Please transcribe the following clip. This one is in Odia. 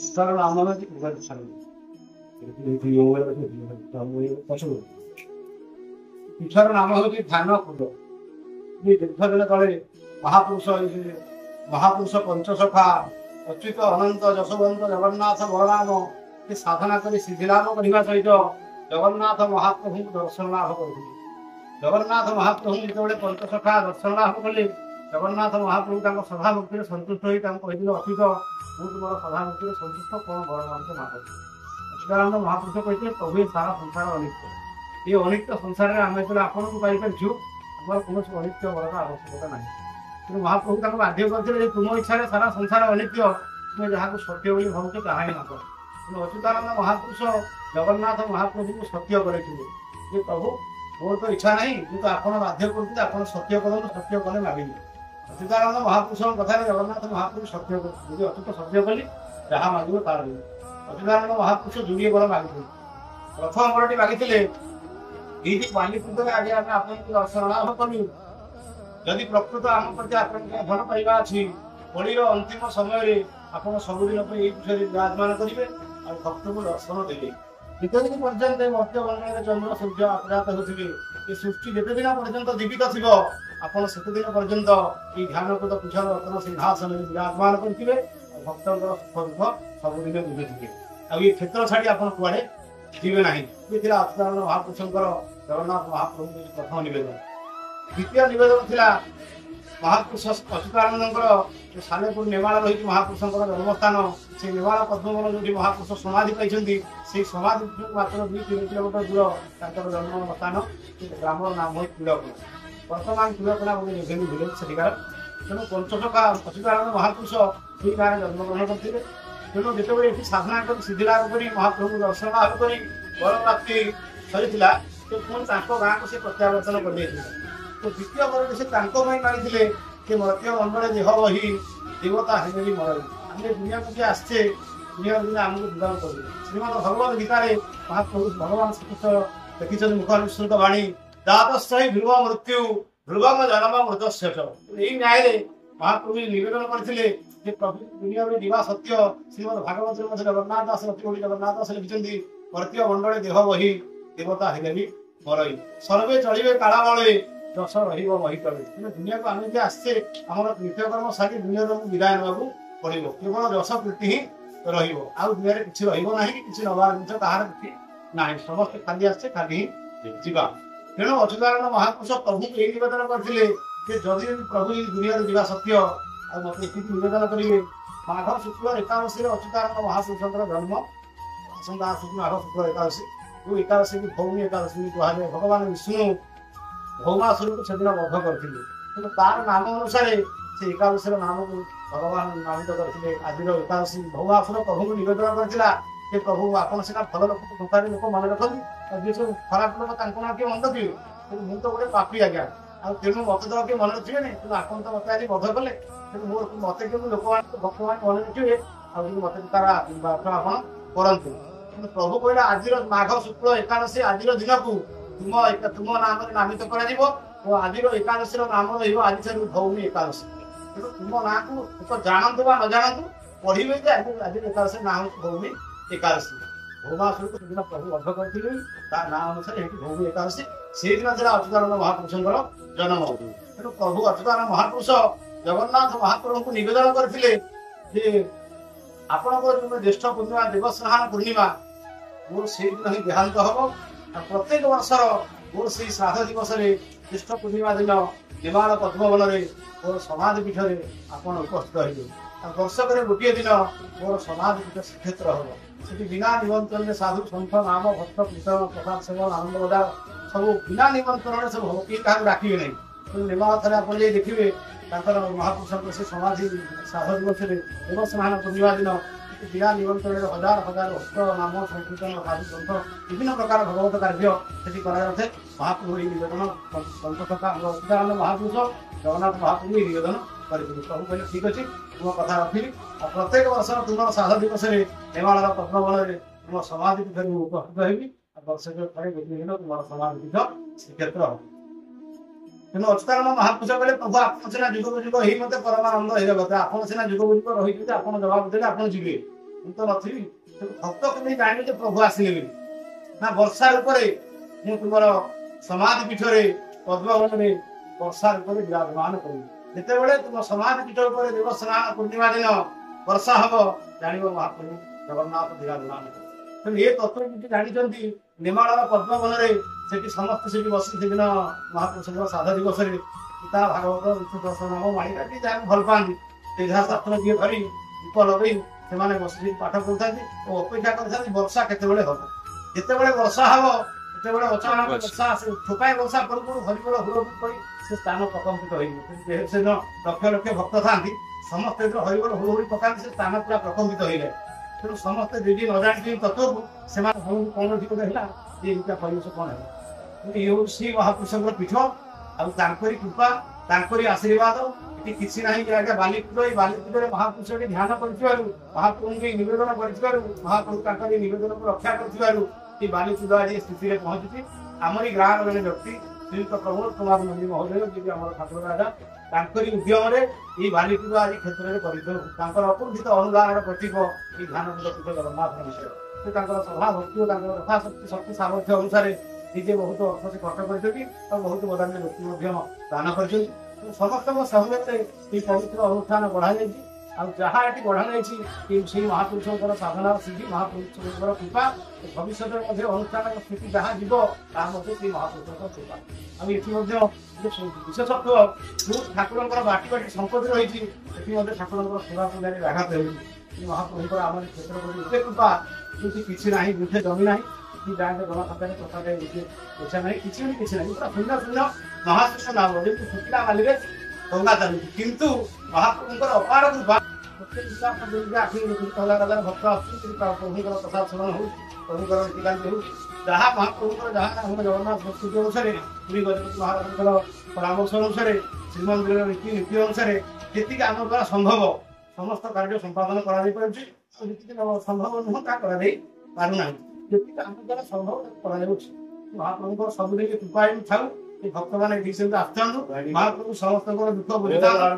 ଈଶ୍ୱର ନାମ ହେଉଛି ପୂଜା ଈଶ୍ୱର ନାମ ହେଉଛି ଧ୍ୟାନ କୁଣ୍ଡ। ଦୀର୍ଘ ଦିନ ତଳେ ମହାପୁରୁଷ ପଞ୍ଚସଖା ଅଚ୍ୟୁତ ଅନନ୍ତ ଯଶୋବନ୍ତ ଜଗନ୍ନାଥ ବଳରାମ ସେ ସାଧନା କରି ସିଦ୍ଧିଲାଭ କରିବା ସହିତ ଜଗନ୍ନାଥ ମହାପ୍ରଭୁଙ୍କୁ ଦର୍ଶନ ଲାଭ କରୁଥିଲେ। ଜଗନ୍ନାଥ ମହାପ୍ରଭୁ ଯେତେବେଳେ ପଞ୍ଚସଖା ଦର୍ଶନ ଲାଭ କଲେ, ଜଗନ୍ନାଥ ମହାପ୍ରଭୁ ତାଙ୍କ ସଭାଭକ୍ତିରେ ସନ୍ତୁଷ୍ଟ ହୋଇ ତାଙ୍କୁ କହିଥିଲେ, ଅଚ୍ୟୁତ ମୁଁ ତୁମର ସଭାଭକ୍ତିରେ ସନ୍ତୁଷ୍ଟ, କଣ ବର ମାଗୁଛ ମାଗ। ଅଚ୍ୟୁତାନନ୍ଦ ମହାପୁରୁଷ କହିଥିଲେ, ପ୍ରଭୁ ଏ ସାରା ସଂସାର ଅନିତ୍ୟ, ଏ ଅନିତ୍ୟ ସଂସାରରେ ଆମେ ଯେତେବେଳେ ଆପଣଙ୍କୁ ପାଇପାରିଛୁ, ଆମର କୌଣସି ଅନିତ୍ୟ ବରର ଆବଶ୍ୟକତା ନାହିଁ। କିନ୍ତୁ ମହାପ୍ରଭୁ ତାଙ୍କୁ ବାଧ୍ୟ କରିଥିଲେ ଯେ ତୁମ ଇଚ୍ଛାରେ ସାରା ସଂସାର ଅନିତ୍ୟ, ତୁମେ ଯାହାକୁ ସତ୍ୟ ବୋଲି ଭାବୁଛ ତାହା ହିଁ ମାଗ। କିନ୍ତୁ ଅଚ୍ୟୁତାନନ୍ଦ ମହାପୁରୁଷ ଜଗନ୍ନାଥ ମହାପ୍ରଭୁଙ୍କୁ ସତ୍ୟ କରେଇଥିଲେ ଯେ ପ୍ରଭୁ ମୋର ତ ଇଚ୍ଛା ନାହିଁ, କିନ୍ତୁ ଆପଣ ବାଧ୍ୟ କରୁଛନ୍ତି, ଆପଣ ସତ୍ୟ କରନ୍ତୁ, ସତ୍ୟ କଲେ ମାଗିବି। ଅଚ୍ୟୁତାନନ୍ଦ ମହାପୁରୁଷଙ୍କ କଥାରେ ଜଗନ୍ନାଥ ମହାପ୍ରଭୁ ସତ୍ୟ କରୁଛନ୍ତି, ଯଦି ଅଚ୍ୟୁତ ସତ୍ୟ କଲି ଯାହା ମାଗିବ ତାର ଦେବି। ଅଚ୍ୟୁତାନନ୍ଦ ମହାପୁରୁଷ ଯୋଡ଼ିଏ ବର ମାଗିଥିଲେ। ପ୍ରଥମ ବରଟି ମାଗିଥିଲେ, ଏଇ ଯେ ବାଲିପୁତ୍ରରେ ଆଜି ଆମେ ଆପଣଙ୍କୁ ଦର୍ଶନ ଲାଭ କଲୁ, ଯଦି ପ୍ରକୃତ ଆମ ପ୍ରତି ଆପଣଙ୍କର ଭଲ ପାଇବା ଅଛି, କଳିର ଅନ୍ତିମ ସମୟରେ ଆପଣ ସବୁଦିନ ପାଇଁ ଏଇ ପୀଠରେ ବିରାଜମାନ କରିବେ ଆଉ ଭକ୍ତଙ୍କୁ ଦର୍ଶନ ଦେବେ। ଯେତେଦିନ ପର୍ଯ୍ୟନ୍ତ ମର୍ତ୍ତ୍ୟ ମଣ୍ଡଳରେ ଚନ୍ଦ୍ର ସୂର୍ଯ୍ୟ ଅପରାଧ ହେଉଥିବେ, ଏ ସୃଷ୍ଟି ଯେତେଦିନ ପର୍ଯ୍ୟନ୍ତ ଜୀବିତ ଥିବ, ଆପଣ ସେତେଦିନ ପର୍ଯ୍ୟନ୍ତ ଏଇ ଧ୍ୟାନକୃତ ପୀଠର ରତ୍ନ ସିଂହାସନରେ ବିରାଜମାନ କରିଥିବେ ଆଉ ଭକ୍ତଙ୍କର ସୁଖ ଦୁଃଖ ସବୁଦିନ ବୁଝୁଥିବେ। ଆଉ ଏ କ୍ଷେତ୍ର ଛାଡ଼ି ଆପଣ କୁଆଡ଼େ ଯିବେ ନାହିଁ। ଏ ଥିଲା ଅଚ୍ୟୁତାନନ୍ଦ ମହାପୁରୁଷଙ୍କର ଜଗନ୍ନାଥ ମହାପ୍ରଭୁଙ୍କ ପ୍ରଥମ ନିବେଦନ। ଦ୍ୱିତୀୟ ନିବେଦନ ଥିଲା ମହାପୁରୁଷ ଅଚ୍ୟୁତାନନ୍ଦଙ୍କର ସାଲେପୁର ନେମାଳ ରହିଛି ମହାପୁରୁଷଙ୍କର ଜନ୍ମସ୍ଥାନ। ସେ ନେମାଳ ପଦ୍ମବନ ଯୋଉଠି ମହାପୁରୁଷ ସମାଧି ପାଇଛନ୍ତି, ସେଇ ସମାଧି ମାତ୍ର 2-3 କିଲୋମିଟର ଦୂର ତାଙ୍କର ଜନ୍ମସ୍ଥାନ। ଗ୍ରାମର ନାମ ହେଉଛି କୁଳକୋଣା। ବର୍ତ୍ତମାନ କୁଳକୋଣା ଗୋଟେ ରେଭେନ୍ୟୁ ଭିଲେଜ ସେଠିକାର। ତେଣୁ ପଞ୍ଚସଖା ଅଚ୍ୟୁତାନନ୍ଦ ମହାପୁରୁଷ ସେଇ ଗାଁରେ ଜନ୍ମଗ୍ରହଣ କରିଥିଲେ। ତେଣୁ ଯେତେବେଳେ ଏଠି ସାଧନା କରି ସିଦ୍ଧିଲାଭ କରି ମହାପ୍ରଭୁଙ୍କୁ ଦର୍ଶନ ଲାଭ କରି ବର ପ୍ରାପ୍ତି ସରିଥିଲା, ସେ ପୁଣି ତାଙ୍କ ଗାଁକୁ ସେ ପ୍ରତ୍ୟାବର୍ତ୍ତନ କରିଦେଇଥିଲେ। ତ ଦ୍ୱିତୀୟ ବରଟି ସେ ତାଙ୍କ ପାଇଁ ମାଗିଥିଲେ ଯେ ମର୍ତ୍ତ୍ୟ ମଣ୍ଡଳେ ଦେହ ବହି ଦେବତା ହେଲେ ବି ମରଇ। ଆମେ ଦୁନିଆକୁ ଯେ ଆସିଛେ, ଦୁନିଆ ଦିନେ ଆମକୁ ବିବାହ କରିବେ। ଶ୍ରୀମଦ ଭଗବତ ଗୀତାରେ ମହାପ୍ରଭୁ ଭଗବାନ ଶ୍ରୀକୃଷ୍ଣ ଲେଖିଛନ୍ତି ମୁଖ ନିଃସୃତ ବାଣୀ, ଦାତଶ୍ଚ ଧ୍ରୁବ ମୃତ୍ୟୁ ଧ୍ରୁବମ ଜନମ ମୃତସ୍ୟ ଚ। ଏଇ ନ୍ୟାୟରେ ମହାପ୍ରଭୁ ନିବେଦନ କରିଥିଲେ ଯେ ପ୍ରଭୁ ଦୁନିଆରେ ଯିବା ସତ୍ୟ। ଶ୍ରୀମଦ ଭାଗବତରେ ମଧ୍ୟ ଜଗନ୍ନାଥ ଦାସ ରତିଗୋଡ଼ି ଜଗନ୍ନାଥ ଦାସ ଲେଖିଛନ୍ତି, ମର୍ତ୍ତ୍ୟ ମଣ୍ଡଳେ ଦେହ ବହି ଦେବତା ହେଲେ ବି ମରଇ। ସର୍ବେ ଚଳିବେ କାଳ ବଳେ ଯଶ ରହିବ ମହି ତଳେ। କିନ୍ତୁ ଦୁନିଆକୁ ଆମେ ଯେ ଆସିଛେ, ଆମର ନିତ୍ୟକର୍ମ ସାରି ଦୁନିଆରୁ ବିଦାୟ ନେବାକୁ ପଡ଼ିବ। କେବଳ ଯଶ କୀର୍ତ୍ତି ହିଁ ରହିବ, ଆଉ ଦୁନିଆରେ କିଛି ରହିବ ନାହିଁ, କିଛି ନେବାର ଜିନିଷ କାହାର କିଛି ନାହିଁ। ସମସ୍ତେ ଖାଲି ଆସିଛେ, ଖାଲି ହିଁ ଯିବା। ତେଣୁ ଅଚ୍ୟୁତାନନ୍ଦ ମହାପୁରୁଷ ପ୍ରଭୁଙ୍କୁ ଏଇ ନିବେଦନ କରିଥିଲେ ଯେ ଯଦି ପ୍ରଭୁ ଏଇ ଦୁନିଆରୁ ଯିବା ସତ୍ୟ, ଆଉ ମୋତେ ଏତିକି ନିବେଦନ କରିବେ। ମାଘ ଶୁକ୍ଳ ଏକାଦଶୀରେ ଅଚ୍ୟୁତାନନ୍ଦ ମହାପୁରୁଷଙ୍କର ଜନ୍ମ। ଆସନ୍ତା ଆସୁଛି ମାଘ ଶୁକ୍ଳ ଏକାଦଶୀ। ଯୋଉ ଏକାଦଶୀକୁ ଭୌମୀ ଏକାଦଶୀ କୁହାଯାଏ। ଭଗବାନ ବିଷ୍ଣୁ ଭୌମାସୁରକୁ ସେଦିନ ବଧ କରିଥିଲେ, କିନ୍ତୁ ତାର ନାମ ଅନୁସାରେ ସେ ଏକାଦଶୀର ନାମକୁ ଭଗବାନ ନାମିତ କରିଥିଲେ। ଆଜିର ଏକାଦଶୀ ଭୌମାସୁର ପ୍ରଭୁଙ୍କୁ ନିବେଦନ କରିଥିଲା ଯେ ପ୍ରଭୁ ଆପଣ ସିନା ଭଲ ଲୋକକୁ ଧୋକାରେ ଲୋକ ମନେ ରଖନ୍ତି, ଆଉ ଯିଏ ସବୁ ଖରାପ ଲୋକ ତାଙ୍କୁ ନା କିଏ ମନେ ରଖିବେ? କିନ୍ତୁ ମୁଁ ତ ଗୋଟେ ପାପୀ ଆଜ୍ଞା, ଆଉ ତେଣୁ ମତେ ତ କିଏ ମନେ ରଖିବେନି। କିନ୍ତୁ ଆପଣ ତ ମତେ ଆଜି ବଧ କଲେ, କିନ୍ତୁ ମତେ କିନ୍ତୁ ଲୋକମାନେ ଭକ୍ତମାନେ ମନେ ରଖିବେ, ଆଉ କିନ୍ତୁ ମତେ ତାର ଆପଣ କରନ୍ତୁ। କିନ୍ତୁ ପ୍ରଭୁ କହିଲା ଆଜିର ମାଘ ଶୁକ୍ଳ ଏକାଦଶୀ ଆଜିର ଦିନକୁ ତୁମ ନାମରେ ନାମିତ କରାଯିବ ଓ ଆଜିର ଏକାଦଶୀର ନାମ ରହିବ ଆଜିଠାରୁ ଭୌମୀ ଏକାଦଶୀ। ତେଣୁ ତୁମ ନାଁକୁ ଲୋକ ଜାଣନ୍ତୁ ବା ନ ଜାଣନ୍ତୁ, ପଢିବେ ଯେ ଆଜିର ଏକାଦଶୀର ନାଁ ହେଉଛି ଭୌମୀ ଏକାଦଶୀ। ଭୌମାସୁରକୁ ସେଦିନ ପ୍ରଭୁ ବଧ କରିଥିଲେ, ତା ନାଁ ଅନୁସାରେ ଏଠି ଭୌମୀ ଏକାଦଶୀ। ସେଇଦିନ ଥିଲା ଅଚ୍ୟୁତାନନ୍ଦ ମହାପୁରୁଷଙ୍କର ଜନ୍ମ। ତେଣୁ ପ୍ରଭୁ ଅଚ୍ୟୁତାନନ୍ଦ ମହାପୁରୁଷ ଜଗନ୍ନାଥ ମହାପ୍ରଭୁଙ୍କୁ ନିବେଦନ କରିଥିଲେ ଯେ ଆପଣଙ୍କର ଯେଉଁ ଜ୍ୟେଷ୍ଠ ପୂର୍ଣ୍ଣିମା ଦେବସ୍ନାନ ପୂର୍ଣ୍ଣିମା, ମୋର ସେଇଦିନ ହିଁ ଦେହାନ୍ତ ହବ। ଆଉ ପ୍ରତ୍ୟେକ ବର୍ଷର ମୋର ସେଇ ଶ୍ରାଦ୍ଧ ଦିବସରେ ଜ୍ୟେଷ୍ଠ ପୂର୍ଣ୍ଣିମା ଦିନ ନେମାଳ ପଦ୍ମବନରେ ମୋର ସମାଧି ପୀଠରେ ଆପଣ ଉପସ୍ଥିତ ହେବେ। ଆଉ ବର୍ଷକରେ ଗୋଟିଏ ଦିନ ମୋର ସମାଧି ପୀଠ ଶ୍ରୀକ୍ଷେତ୍ର ହବ। ସେଠି ବିନା ନିମନ୍ତ୍ରଣରେ ସାଧୁ ସନ୍ଥ ନାମ ଭକ୍ତ କୀର୍ତ୍ତନ ପ୍ରସାଦ ସେବନ ଆନନ୍ଦ ବଜାର ସବୁ ବିନା ନିମନ୍ତ୍ରଣରେ ସବୁ ହବ, କେହି କାହାକୁ ଡାକିବେ ନାହିଁ। କିନ୍ତୁ ନେମାଳ ଥରେ ଆପଣ ଯାଇ ଦେଖିବେ ତାଙ୍କର ମହାପୁରୁଷଙ୍କ ସେ ସମାଧି ଶ୍ରାଦ୍ଧ ଦିବସରେ ଦେବସ୍ନାନ ପୂର୍ଣ୍ଣିମା ଦିନ ବିନା ନିମନ୍ତ୍ରଣରେ ହଜାର ହଜାର ଭକ୍ତ ନାମ ସଂକୀର୍ତ୍ତନ ସାଧୁ ସନ୍ଥ ବିଭିନ୍ନ ପ୍ରକାର ଭଗବତ କାର୍ଯ୍ୟ ସେଠି କରାଯାଉଥାଏ। ମହାପ୍ରଭୁ ଏହି ନିବେଦନ ପଞ୍ଚସଖା ଅଚ୍ୟୁତାନନ୍ଦ ମହାପୁରୁଷ ଜଗନ୍ନାଥ ମହାପ୍ରଭୁ ଏହି ନିବେଦନ କରିଥିଲେ। ପ୍ରଭୁ କହିଲେ ଠିକ ଅଛି, ତୁମ କଥା ରଖିଲି। ଆଉ ପ୍ରତ୍ୟେକ ବର୍ଷର ତୁମର ଶ୍ରାଦ୍ଧ ଦିବସରେ ନେମାଳର ପଦ୍ମବନରେ ତୁମ ସମାଧି ପୀଠରେ ମୁଁ ଉପସ୍ଥିତ ହେବି। ଆଉ ବର୍ଷକ ଥରେ ଗୋଟିଏ ଦିନ ତୁମର ସମାଧି ପୀଠ ଶ୍ରୀକ୍ଷେତ୍ର ହବ। ତେଣୁ ଅଚ୍ୟୁତାନନ୍ଦ ମହାପୁରୁଷ କହିଲେ ପ୍ରଭୁ ଆପଣ ସିନା ଯୁଗ ଯୁଗ ହେଇ ମତେ ପରମାନନ୍ଦ ହେଇଗଲା, ଆପଣ ସିନା ଯୁଗ ଯୁଗ ରହିଛନ୍ତି, ଆପଣ ଜବାବ ଦେଲେ ଆପଣ ଯିବେ, ମୁଁ ତ ନଥିବି। ଭକ୍ତ କେମିତି ଜାଣିବେ ଯେ ପ୍ରଭୁ ଆସିଲେ ବୋଲି? ନା ବର୍ଷା ରୂପରେ ମୁଁ ତୁମର ସମାଧି ପୀଠରେ ପଦ୍ମବନରେ ବର୍ଷା ରୂପରେ ବିରାଜମାନ କରିବି। ଯେତେବେଳେ ତୁମ ସମାଧି ପୀଠ ଉପରେ ଦେବସ୍ନାନ ପୂର୍ଣ୍ଣିମା ଦିନ ବର୍ଷା ହବ, ଜାଣିବ ମହାପ୍ରଭୁ ଜଗନ୍ନାଥ ବିରାଜମାନ କରିବେ। ତେଣୁ ଏ ତତ୍ତ୍ୱ ଯେମିତି ଜାଣିଛନ୍ତି ନେମାଳର ପଦ୍ମବନରେ ସେଠି ସମସ୍ତେ ସେଠି ବସି ସେଦିନ ମହାପୁରୁଷଙ୍କ ଶ୍ରାଦ୍ଧ ଦିବସରେ ଗୀତା ଭାଗବତ ଦର୍ଶନ ମାଳିକା ଯାହାକୁ ଭଲ ପାଆନ୍ତି ସେ ଯାହା ଶାସ୍ତ୍ର ଯିଏ ଧରି ଦୀପ ଲଗେଇ ସେମାନେ ବସି ପାଠ କରୁଥାନ୍ତି ଓ ଅପେକ୍ଷା କରିଥାନ୍ତି ବର୍ଷା କେତେବେଳେ ହବ। ଯେତେବେଳେ ବର୍ଷା ହବ ସେତେବେଳେ ଅଚାନକ ବର୍ଷା ଆସେ, ଠୋପାଏ ବର୍ଷା ପୂର୍ବରୁ ହରିବୋଲ ହୁଳହୁଳି କରି ସେ ସ୍ଥାନ ପ୍ରକମ୍ପିତ ହେଇଯିବ। ଯେହେତୁ ସେଦିନ ଲକ୍ଷ ଲକ୍ଷ ଭକ୍ତ ଥାନ୍ତି, ସମସ୍ତେ ହରିବୋଲ ହୁଳହୁଳି ପକାନ୍ତି, ସେ ସ୍ଥାନ ପୁରା ପ୍ରକମ୍ପିତ ହେଇଯାଏ। ତେଣୁ ସମସ୍ତେ ଯଦି ନ ଜାଣିଛନ୍ତି ତତ୍ତ୍ୱକୁ ସେମାନେ କଣ ଠିକ ହେଲା ଯେ ଏମିତିଆ ପରିବେଶ କଣ ହେଲା। ଇଏ ହଉଛି ଶ୍ରୀ ମହାପୁରୁଷଙ୍କର ପୀଠ, ଆଉ ତାଙ୍କରି କୃପା ତାଙ୍କରି ଆଶୀର୍ବାଦ। ଏଠି କିଛି ନାହିଁ ଯେ ଆଜ୍ଞା ବାଲିକୁଦ, ଏଇ ବାଲିକୁଦରେ ମହାପୁରୁଷ ଏଠି ଧ୍ୟାନ କରିଥିବାରୁ, ମହାପ୍ରଭୁଙ୍କୁ ନିବେଦନ କରିଥିବାରୁ, ମହାପ୍ରଭୁ ତାଙ୍କର ଏଇ ନିବେଦନକୁ ରକ୍ଷା କରିଥିବାରୁ ଏ ବାଲିକୁଦ ଆଜି ସ୍ଥିତିରେ ପହଞ୍ଚିଛି। ଆମରି ଗାଁର ଜଣେ ବ୍ୟକ୍ତି ଶ୍ରୀଯୁକ୍ତ ପ୍ରମୋଦ କୁମାର ନନ୍ଦୀ ମହୋଦୟ, ଯିଏ ଆମର ଠାକୁର ରାଜା, ତାଙ୍କରି ଉଦ୍ୟମରେ ଏଇ ବାଲିକୁଦ ଆଜି କ୍ଷେତ୍ରରେ କରିଥାଉ। ତାଙ୍କର ଅକୁଣ୍ଠିତ ଅନୁଦାନର ପ୍ରତୀକ ଏଇ ଧ୍ୟାନକୁଦ ପୀଠ ଜଗନ୍ନାଥ ବିଷୟ। ସେ ତାଙ୍କର ସଭା ଭକ୍ତି ଓ ତାଙ୍କର ଯଥାଶକ୍ତି ଶକ୍ତି ସାମର୍ଥ୍ୟ ଅନୁସାରେ ନିଜେ ବହୁତ ଅର୍ଥ ସେ ଖର୍ଚ୍ଚ କରିଛନ୍ତି ଆଉ ବହୁତ ବଦାନ୍ୟ ବ୍ୟକ୍ତି ମଧ୍ୟ ଦାନ କରିଛନ୍ତି। ସମସ୍ତଙ୍କ ସହଯୋଗରେ ଏହି ପବିତ୍ର ଅନୁଷ୍ଠାନ ବଢ଼ାଯାଇଛି। ଆଉ ଯାହା ଏଠି ବଢ଼ାଯାଇଛି ସେଇ ମହାପୁରୁଷଙ୍କର ସାଧନା ସିଦ୍ଧି, ମହାପୁରୁଷଙ୍କର କୃପା। ଭବିଷ୍ୟତରେ ମଧ୍ୟ ଅନୁଷ୍ଠାନର ସ୍ଥିତି ଯାହା ଯିବ ତାହା ମଧ୍ୟ ସେଇ ମହାପୁରୁଷଙ୍କ କୃପା। ଆଉ ଏଠି ମଧ୍ୟ ବିଶେଷତ୍ୱ ଯେଉଁ ଠାକୁରଙ୍କର ବାଟି ବାଟି ସମ୍ପତ୍ତି ରହିଛି ସେଠି ମଧ୍ୟ ଠାକୁରଙ୍କର ସେବା ପୂଜାରେ ବ୍ୟାଘାତ ହେଉଛି। ମହାପ୍ରଭୁଙ୍କର ଆମର କ୍ଷେତ୍ର ପ୍ରତି ଏତେ କୃପା, ଯେମିତି କିଛି ନାହିଁ, ବୁଝେ ଜମି ନାହିଁ, କି ବ୍ୟାଙ୍କ ଜମା ଖାତାରେ ଟଙ୍କାଟେ ପଇସା ନାହିଁ, କିଛି ନାହିଁ, କିଛି ନାହିଁ, ପୁରା ଶୂନ୍ୟ ଶୂନ୍ୟ ମହାଶୂନ୍ୟ ନାମ, ଯେମିତି ଶୁଖିଲା ବାଲିରେ ଡଙ୍ଗା ଚାଲୁଛି। କିନ୍ତୁ ମହାପ୍ରଭୁଙ୍କର ଅପାର କୃପା ଭକ୍ତ ଆସୁଛନ୍ତି, ପ୍ରଭୁଙ୍କର ପ୍ରସାଦ ସେବନ ହଉଛି, ପ୍ରଭୁଙ୍କର ନୀତିକାନ୍ତି ହଉଛି। ଯାହା ମହାପ୍ରଭୁଙ୍କର ଯାହା ଆମର ଜଗନ୍ନାଥ ସଂସ୍କୃତି ଅନୁସାରେ, ପୁରୀ ଗଜପତି ମହାରାଜଙ୍କର ପରାମର୍ଶ ଅନୁସାରେ, ଶ୍ରୀମନ୍ଦିରର ନୀତି ଅନୁସାରେ ଯେତିକି ଆମ ଦ୍ୱାରା ସମ୍ଭବ ସମସ୍ତ କାର୍ଯ୍ୟ ସମ୍ପାଦନ କରାଯାଇ ପାରୁଛି। ଆଉ ଯେତିକି ସମ୍ଭବ ନୁହଁ ତାହା କରାଯାଇ ପାରୁନାହିଁ। ଯେତିକି ଆମ ଦ୍ୱାରା ସମ୍ଭବ କରାଯାଉଛି। ମହାପ୍ରଭୁଙ୍କର ସବୁଦିନ କୃପା ଏମିତି ଥାଉ। ଏ ଭକ୍ତମାନେ ଏଠି ସେମିତି ଆସିଥାନ୍ତୁ, ମହାପ୍ରଭୁ ସମସ୍ତଙ୍କର ଦୁଃଖ ବୁଝିଥାନ୍ତୁ।